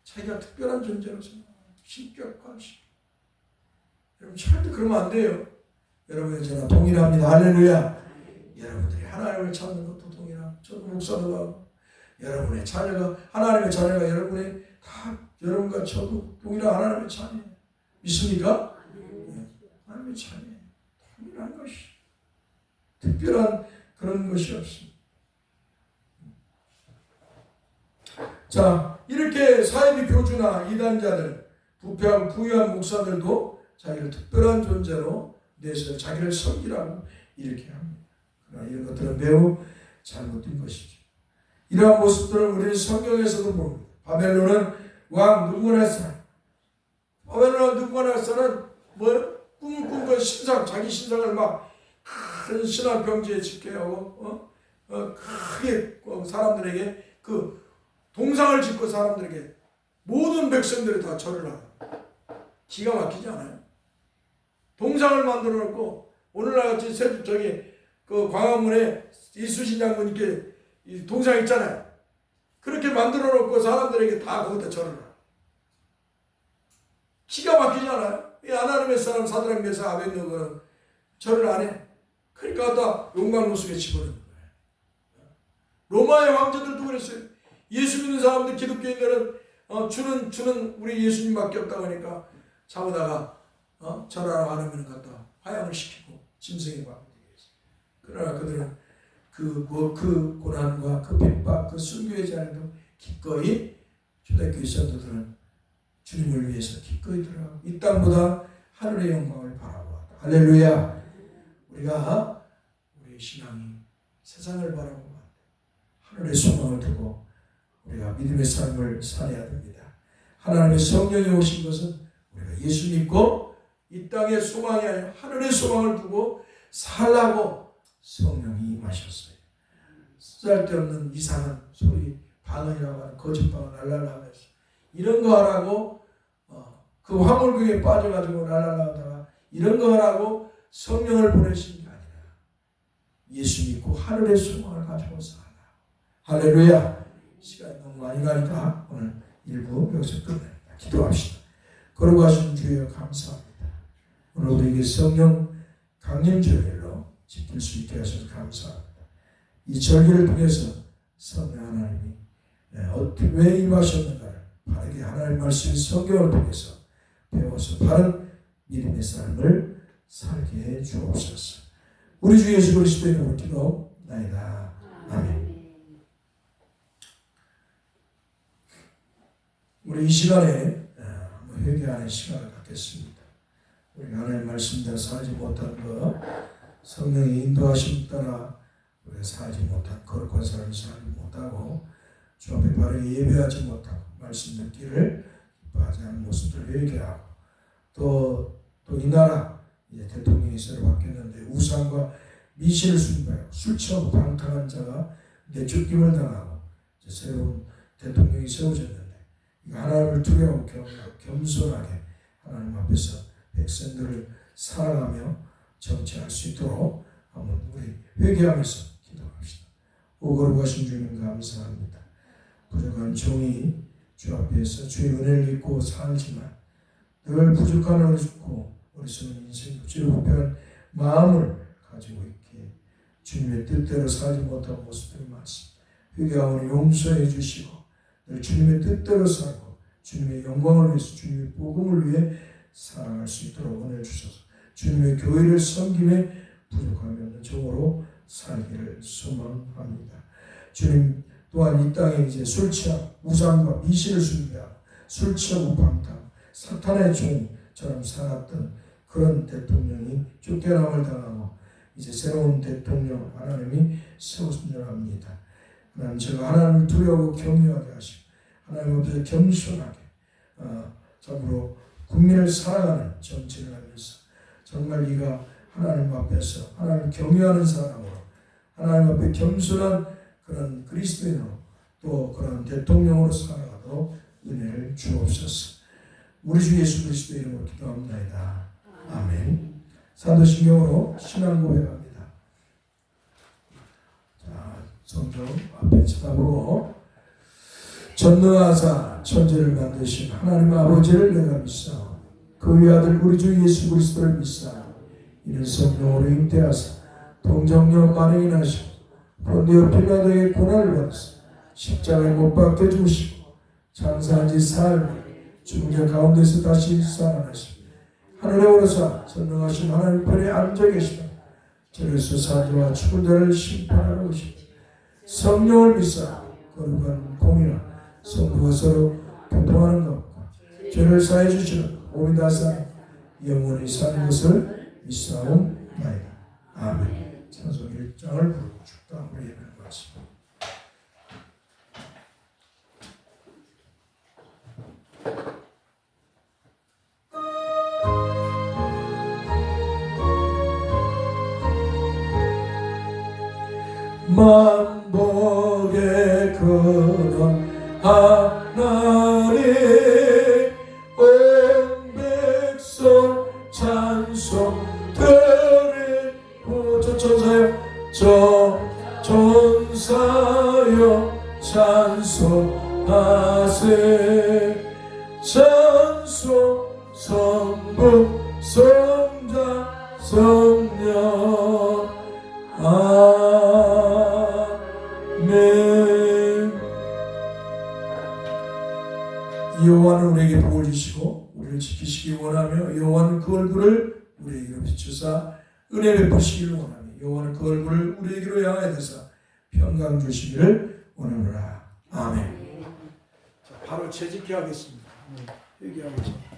자기가 특별한 존재로 생각하고 신격과 신. 여러분 절대 그러면 안 돼요. 여러분의 저와 동일합니다. 할렐루야. 여러분들이 하나님을 찾는 것도 동일하고 저도 목사도 하고 여러분의 자녀가 하나님의 자녀가 여러분의 다 여러분과 저도 동일한 하나님의 자녀예요. 믿습니까? 네. 하나님의 자녀예요. 동일한 것이 특별한 그런 것이 없습니다. 자, 이렇게 사이비 교주나 이단자들, 부패하고 부유한 목사들도 자기를 특별한 존재로 내서 자기를 섬기라고 이렇게 합니다. 그러나 이런 것들은 매우 잘못된 것이죠. 이러한 모습들은 우리는 성경에서도 봅니다. 바벨론은 왕 느부갓네살, 바벨론 느부갓네살은 꿈을 꾼 건 신상, 자기 신상을 막 큰 신화 병지에 짓게 하고 크게 사람들에게 그 동상을 짓고 사람들에게 모든 백성들이 다 절을 하고 기가 막히지 않아요? 동상을 만들어 놓고 오늘날 같이 저기 그 광화문에 이순신 장군 이렇게 동상 있잖아요. 그렇게 만들어 놓고 사람들에게 다 거기다 절을 해요. 기가 막히지 않아요? 이 하나님의 사람 사드락 메삭 아벳느고는 절을 안 해. 그러니까 다 용광로 속에 집어넣는 거예요. 로마의 황제들도 그랬어요. 예수 믿는 사람들 기독교인들은 주는 우리 예수님밖에 없다고 하니까 잡아다가 절하러 하나님을 갖다 화양을 시키고 짐승에 박는 거예요. 그러나 그들은 그 고난과 그 핍박, 그 순교의 자리도 기꺼이 초대교회 성도들은 주님을 위해서 기꺼이 들어가고 이 땅보다 하늘의 영광을 바라보았다. 할렐루야. 우리가 우리의 신앙이 세상을 바라보면 안 돼. 하늘의 소망을 두고 우리가 믿음의 삶을 살아야 됩니다. 하나님의 성령이 오신 것은 우리가 예수 믿고 이 땅의 소망이 아니라 하늘의 소망을 두고 살라고 성령이 임하셨어요. 쓸데없는 이상한 소리, 방언이라고 하는 거짓방언 랄랄라하면서 이런 거 하라고 그 화물구에 빠져가지고 랄랄라하다가 이런 거 하라고 성령을 보내신 게 아니라 예수 믿고 하늘의 소망을 가지고 살라. 할렐루야. 시간이 너무 많이 가니까 오늘 일부 여기서 끝냅니다. 기도합시다. 거룩하신 주여 감사합니다. 오늘 우리에게 성령 강림주일로 지킬 수 있게 하셔서 감사합니다. 이 절기를 통해서 성령 하나님이 어떻게 왜 임하셨는가를 바르게 하나님 말씀 성경을 통해서 배워서 바른 믿음의 삶을 살게 해 주옵소서. 우리 주 예수 그리스도의 이름으로 기도나이다. 아멘. 우리 이 시간에 회개하는 시간을 갖겠습니다. 우리가 하나님의 말씀대로 살지 못한 것, 성령의 인도하심 따라 우리가 살지 못한 거룩한 삶을 살지 못하고 주 앞에 바르게 예배하지 못하고 말씀 듣기를 기뻐하지 않은 모습들을 회개하고 또 이 나라 이제 대통령이 새로 바뀌었는데 우상과 미신을 숭배하고 술 취하고 방탕한 자가 내쫓김을 당하고 이제 새로운 대통령이 세워졌는데 하나님을 두려워하고 겸손하게 하나님 앞에서 백성들을 사랑하며 정치할 수 있도록 한번 우리 회개하면서 기도합시다. 오 거룩하신 주님 감사합니다. 부족한 종이 주 앞에서 주의 은혜를 입고 살지만 늘 부족한 어리석고 어리석은 인생 부질부패한 마음을 가지고 있기에 주님의 뜻대로 살지 못한 모습들이 많습니다. 회개하오니 용서해 주시고 늘 주님의 뜻대로 살고 주님의 영광을 위해서 주님의 복음을 위해 살아갈 수 있도록 은혜 주셔서 주님의 교회를 섬김에 부족함이 없는 종으로 살기를 소망합니다. 주님 또한 이 땅에 이제 술 취하고 우상과 미신을 숭배하고 술 취하고 방탕 사탄의 종처럼 살았던 그런 대통령이 쫓겨남을 당하고 이제 새로운 대통령 하나님이 세우신 줄 압니다. 하나님 제가 하나님을 두려워하고 경외하게 하시고 하나님 앞에 겸손하게 참으로 국민을 사랑하는 정치를 하면서 정말 네가 하나님 앞에서 하나님 경외하는 사람으로 하나님 앞에 겸손한 그런 그리스도인으로 또 그런 대통령으로 살아가도록 은혜를 주옵소서. 우리 주 예수 그리스도 이름으로 기도합니다. 아멘. 사도신경으로 신앙 고백합니다. 자, 성경 앞에 쳐다보고 전능하사 천지를 만드신 하나님 아버지를 내가 믿사 그 외아들 우리 주 예수 그리스도를 믿사 이는 성령으로 잉태하사 동정녀 만행이 나시고 본디오 빌라도의 고난을 받으사 십자가에 못 박혀 죽으시고 장사한 지 사흘 죽은 가운데서 다시 살아나시고 하늘에 오르사 전능하신 하나님 편에 앉아 계시다. 저에서 사자와 죽은 자를 심판하러 오시고 성령을 믿사 거룩한 공의나 성부가 서로 교통하는 것과 죄를 사해 주시는 몸이 다사 영원히 사는 것을 믿사옵나이다. 아멘. 찬송 1장을 부르고 축도 한번 예배를 마칩니다. 만복의 근원 하나님 온 백성 찬송 드리고 저 천사여 찬송하세 찬송 성부 성자 성령 아멘. 여호와는 우리에게 복을 주시고 우리를 지키시기 원하며 여호와는 그 얼굴을 우리에게로 비추사 은혜 베푸시기를 원하며 여호와는 그 얼굴을 우리에게로 향하여 드사 평강 주시기를 원하노라. 아멘. 자, 바로 재직해 하겠습니다. 회개하겠습니다.